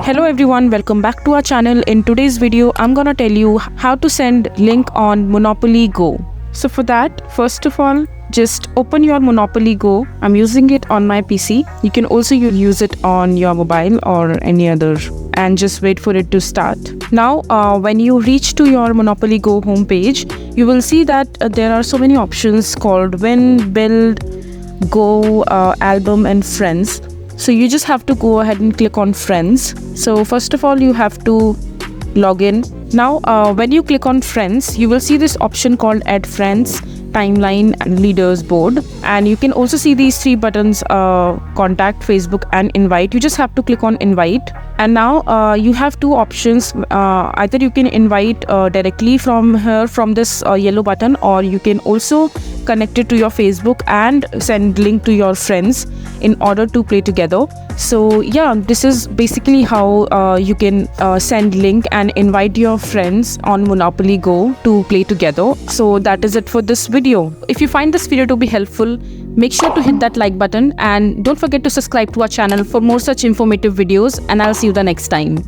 Hello everyone, welcome back to our channel. In today's video, I'm gonna tell you how to send link on Monopoly Go. So for that, first of all, just open your Monopoly Go. I'm using it on my PC. You can also use it on your mobile or any other, and just wait for it to start. Now, when you reach to your Monopoly Go homepage, you will see that there are so many options called Win, Build, Go, Album and Friends. So you just have to go ahead and click on Friends. So first of all, you have to log in. Now, when you click on Friends, you will see this option called Add Friends, Timeline and Leaders Board. And you can also see these three buttons, Contact, Facebook and Invite. You just have to click on Invite. And now you have two options. Either you can invite directly from here, from this yellow button, or you can also connect it to your Facebook and send link to your friends in order to play together. So yeah, this is basically how you can send link and invite your friends on Monopoly Go to play together. So that is it for this video. If you find this video to be helpful, make sure to hit that like button and don't forget to subscribe to our channel for more such informative videos, and I'll see you the next time.